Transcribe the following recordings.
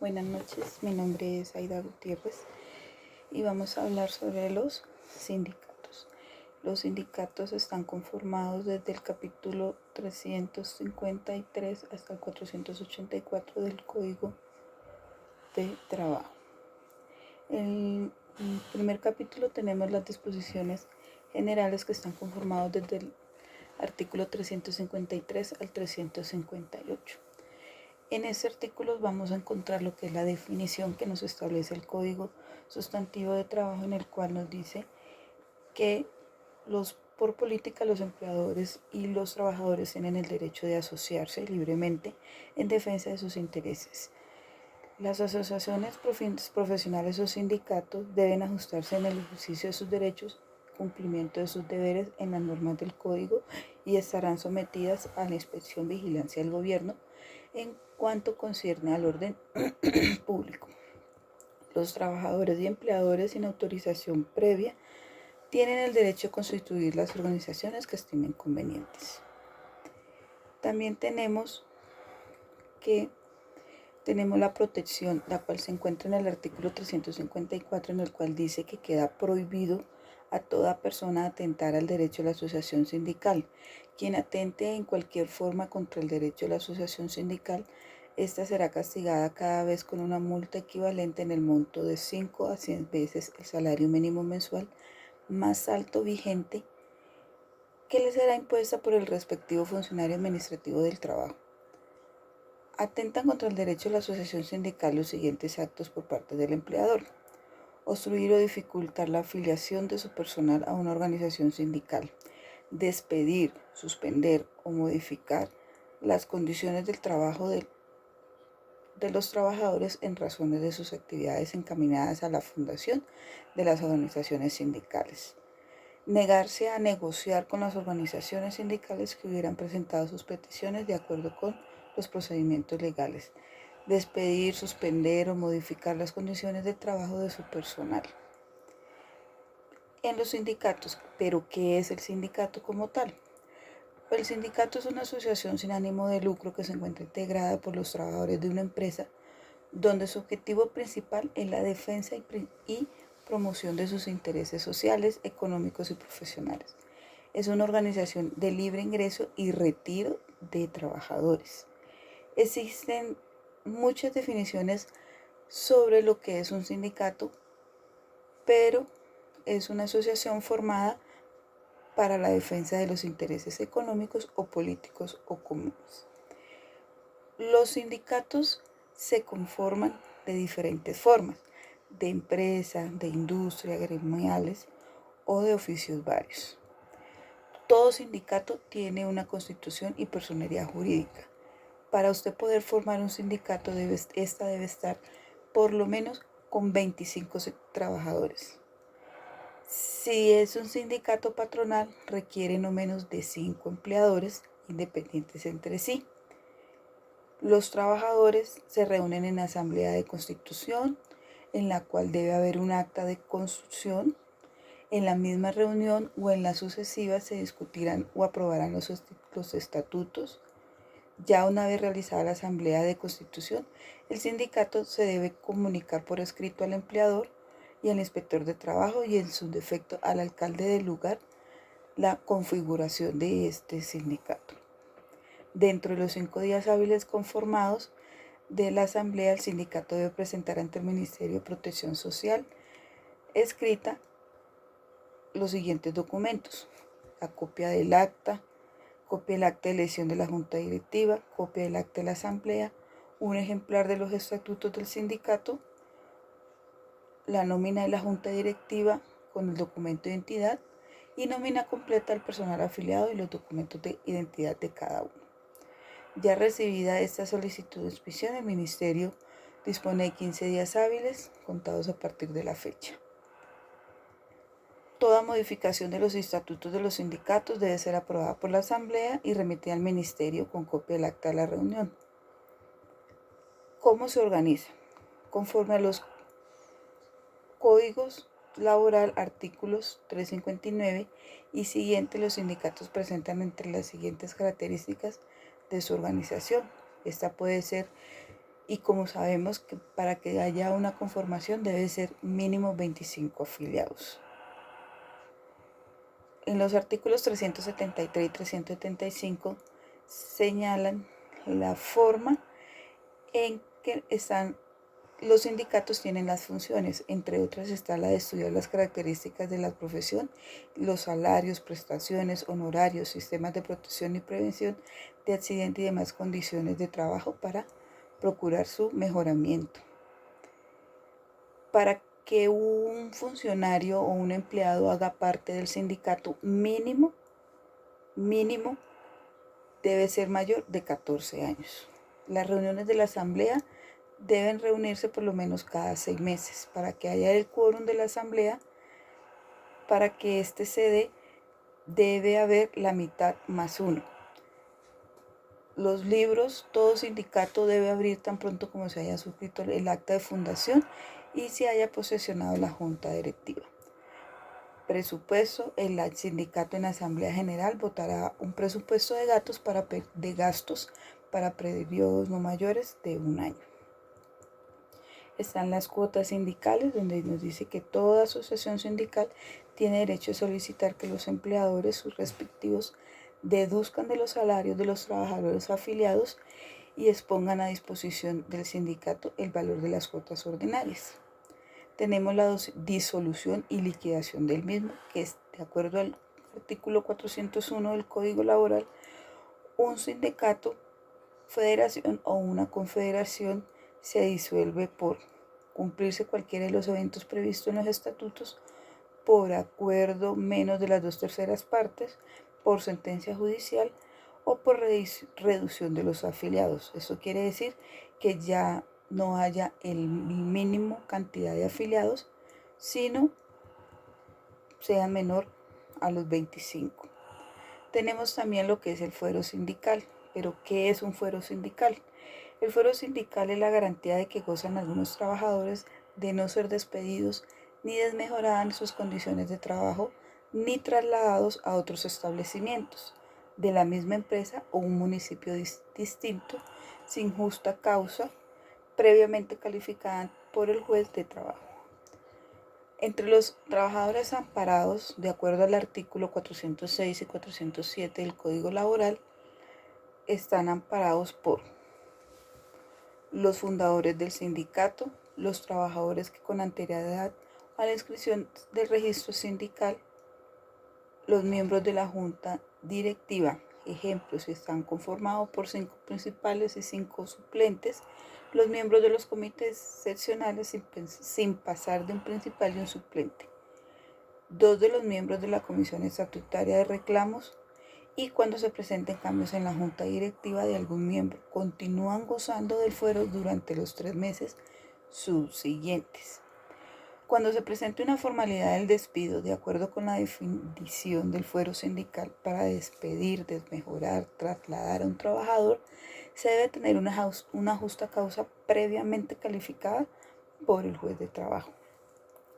Buenas noches, mi nombre es Aida Gutiérrez y vamos a hablar sobre los sindicatos. Los sindicatos están conformados desde el capítulo 353 hasta el 484 del Código de Trabajo. En el primer capítulo tenemos las disposiciones generales que están conformados desde el artículo 353 al 358. En este artículo vamos a encontrar lo que es la definición que nos establece el Código Sustantivo de Trabajo, en el cual nos dice que por política los empleadores y los trabajadores tienen el derecho de asociarse libremente en defensa de sus intereses. Las asociaciones profesionales o sindicatos deben ajustarse en el ejercicio de sus derechos, cumplimiento de sus deberes en las normas del Código y estarán sometidas a la inspección y vigilancia del gobierno en cuanto concierne al orden público. Los trabajadores y empleadores sin autorización previa tienen el derecho a constituir las organizaciones que estimen convenientes. También tenemos la protección, la cual se encuentra en el artículo 354, en el cual dice que queda prohibido a toda persona atentar al derecho a la asociación sindical. Quien atente en cualquier forma contra el derecho a la asociación sindical, esta será castigada cada vez con una multa equivalente en el monto de 5 a 100 veces el salario mínimo mensual más alto vigente, que le será impuesta por el respectivo funcionario administrativo del trabajo. Atentan contra el derecho a la asociación sindical los siguientes actos por parte del empleador: obstruir o dificultar la afiliación de su personal a una organización sindical, despedir, suspender o modificar las condiciones del trabajo de los trabajadores en razones de sus actividades encaminadas a la fundación de las organizaciones sindicales, negarse a negociar con las organizaciones sindicales que hubieran presentado sus peticiones de acuerdo con los procedimientos legales, despedir, suspender o modificar las condiciones de trabajo de su personal. En los sindicatos, ¿pero qué es el sindicato como tal? El sindicato es una asociación sin ánimo de lucro que se encuentra integrada por los trabajadores de una empresa, donde su objetivo principal es la defensa y promoción de sus intereses sociales, económicos y profesionales. Es una organización de libre ingreso y retiro de trabajadores. Existen muchas definiciones sobre lo que es un sindicato, pero es una asociación formada para la defensa de los intereses económicos o políticos o comunes. Los sindicatos se conforman de diferentes formas: de empresa, de industria, gremiales o de oficios varios. Todo sindicato tiene una constitución y personería jurídica. Para usted poder formar un sindicato, esta debe estar por lo menos con 25 trabajadores. Si es un sindicato patronal, requiere no menos de 5 empleadores independientes entre sí. Los trabajadores se reúnen en asamblea de constitución, en la cual debe haber un acta de constitución. En la misma reunión o en las sucesivas se discutirán o aprobarán los estatutos. Ya una vez realizada la asamblea de constitución, el sindicato se debe comunicar por escrito al empleador y al inspector de trabajo, y en su defecto al alcalde del lugar, la configuración de este sindicato. Dentro de los 5 días hábiles conformados de la asamblea, el sindicato debe presentar ante el Ministerio de Protección Social escrita los siguientes documentos: la copia del acta de elección de la Junta Directiva, copia del acta de la Asamblea, un ejemplar de los estatutos del sindicato, la nómina de la Junta Directiva con el documento de identidad y nómina completa del personal afiliado y los documentos de identidad de cada uno. Ya recibida esta solicitud de inscripción, el Ministerio dispone de 15 días hábiles contados a partir de la fecha. Toda modificación de los estatutos de los sindicatos debe ser aprobada por la Asamblea y remitida al Ministerio con copia del acta de la reunión. ¿Cómo se organiza? Conforme a los códigos laboral, artículos 359 y siguientes, los sindicatos presentan entre las siguientes características de su organización. Esta puede ser y como sabemos que para que haya una conformación debe ser mínimo 25 afiliados. En los artículos 373 y 375 señalan la forma en que los sindicatos tienen las funciones, entre otras está la de estudiar las características de la profesión, los salarios, prestaciones, honorarios, sistemas de protección y prevención de accidente y demás condiciones de trabajo para procurar su mejoramiento. Para que un funcionario o un empleado haga parte del sindicato mínimo debe ser mayor de 14 años. Las reuniones de la asamblea deben reunirse por lo menos cada 6 meses para que haya el quórum de la asamblea. Para que este se dé, debe haber la mitad más uno. Los libros, todo sindicato debe abrir tan pronto como se haya suscrito el acta de fundación y se haya posesionado la junta directiva. Presupuesto: el sindicato en asamblea general votará un presupuesto de gastos para periodos no mayores de un año. Están las cuotas sindicales, donde nos dice que toda asociación sindical tiene derecho a solicitar que los empleadores, sus respectivos, deduzcan de los salarios de los trabajadores afiliados y expongan a disposición del sindicato el valor de las cuotas ordinarias. Tenemos la disolución y liquidación del mismo, que es de acuerdo al artículo 401 del Código Laboral. Un sindicato, federación o una confederación se disuelve por cumplirse cualquiera de los eventos previstos en los estatutos, por acuerdo menos de las 2/3 partes, por sentencia judicial o por reducción de los afiliados. Eso quiere decir que ya no haya el mínimo cantidad de afiliados, sino sea menor a los 25. Tenemos también lo que es el fuero sindical. ¿Pero qué es un fuero sindical? El fuero sindical es la garantía de que gozan algunos trabajadores de no ser despedidos ni desmejoradas en sus condiciones de trabajo, ni trasladados a otros establecimientos de la misma empresa o un municipio distinto sin justa causa previamente calificada por el juez de trabajo. Entre los trabajadores amparados, de acuerdo al artículo 406 y 407 del Código Laboral, están amparados por los fundadores del sindicato, los trabajadores que con anterioridad a la inscripción del registro sindical, los miembros de la junta directiva, ejemplos, están conformados por 5 principales y 5 suplentes, los miembros de los comités seccionales sin pasar de un principal y un suplente, 2 de los miembros de la comisión estatutaria de reclamos, y cuando se presenten cambios en la junta directiva de algún miembro, continúan gozando del fuero durante los 3 meses subsiguientes. Cuando se presente una formalidad del despido, de acuerdo con la definición del fuero sindical, para despedir, desmejorar, trasladar a un trabajador, se debe tener una justa causa previamente calificada por el juez de trabajo.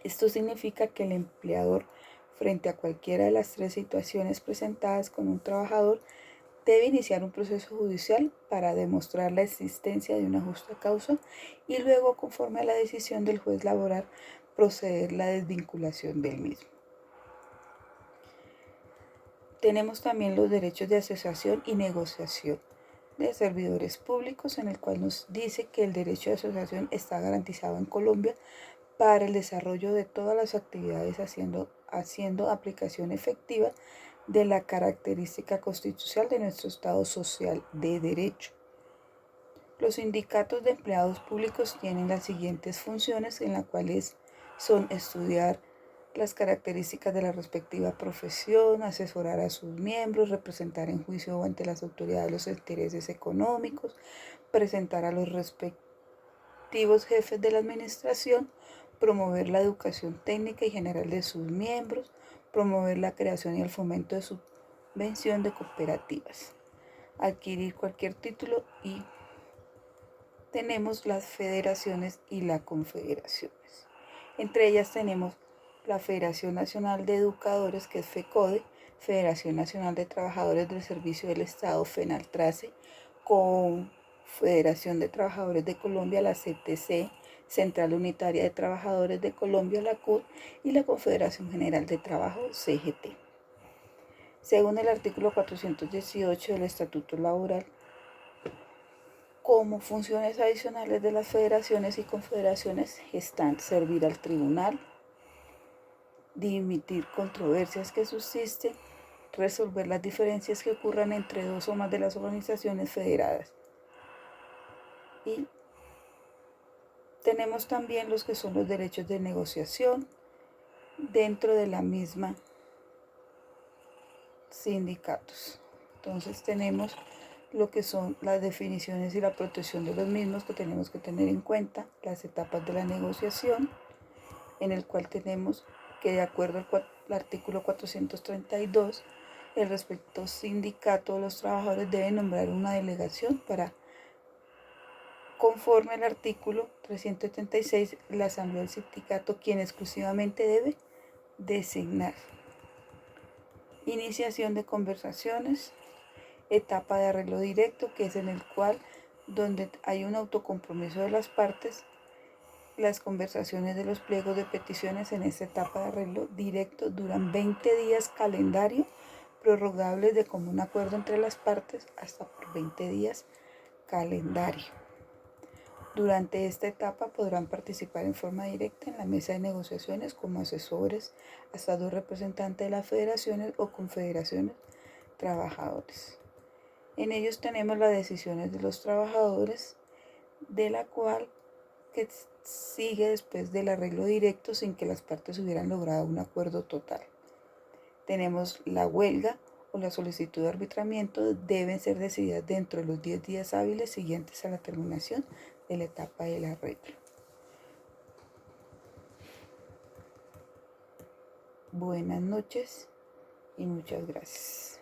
Esto significa que el empleador, frente a cualquiera de las 3 situaciones presentadas con un trabajador, debe iniciar un proceso judicial para demostrar la existencia de una justa causa y luego, conforme a la decisión del juez laboral, proceder la desvinculación del mismo. Tenemos también los derechos de asociación y negociación de servidores públicos, en el cual nos dice que el derecho de asociación está garantizado en Colombia para el desarrollo de todas las actividades haciendo aplicación efectiva de la característica constitucional de nuestro Estado social de derecho. Los sindicatos de empleados públicos tienen las siguientes funciones, en las cuales son estudiar las características de la respectiva profesión, asesorar a sus miembros, representar en juicio o ante las autoridades los intereses económicos, presentar a los respectivos jefes de la administración, promover la educación técnica y general de sus miembros, promover la creación y el fomento de subvención de cooperativas, adquirir cualquier título, y tenemos las federaciones y las confederaciones. Entre ellas tenemos la Federación Nacional de Educadores, que es FECODE, Federación Nacional de Trabajadores del Servicio del Estado, FENALTRACE, con Federación de Trabajadores de Colombia, la CTC, Central Unitaria de Trabajadores de Colombia, la CUT, y la Confederación General de Trabajo, CGT. Según el artículo 418 del Estatuto Laboral, como funciones adicionales de las federaciones y confederaciones están servir al tribunal, dimitir controversias que subsisten, resolver las diferencias que ocurran entre dos o más de las organizaciones federadas. Y tenemos también los que son los derechos de negociación dentro de la misma sindicatos. Entonces tenemos lo que son las definiciones y la protección de los mismos que tenemos que tener en cuenta, las etapas de la negociación, en el cual tenemos que de acuerdo al artículo 432, el respectivo sindicato de los trabajadores debe nombrar una delegación para, conforme al artículo 376, la asamblea del sindicato, quien exclusivamente debe designar. Iniciación de conversaciones, etapa de arreglo directo, que es en el cual donde hay un autocompromiso de las partes, las conversaciones de los pliegos de peticiones en esta etapa de arreglo directo duran 20 días calendario, prorrogables de común acuerdo entre las partes hasta por 20 días calendario. Durante esta etapa podrán participar en forma directa en la mesa de negociaciones como asesores hasta 2 representantes de las federaciones o confederaciones trabajadores. En ellos tenemos las decisiones de los trabajadores, de la cual que sigue después del arreglo directo sin que las partes hubieran logrado un acuerdo total. Tenemos la huelga o la solicitud de arbitramiento, deben ser decididas dentro de los 10 días hábiles siguientes a la terminación de la etapa del arreglo. Buenas noches y muchas gracias.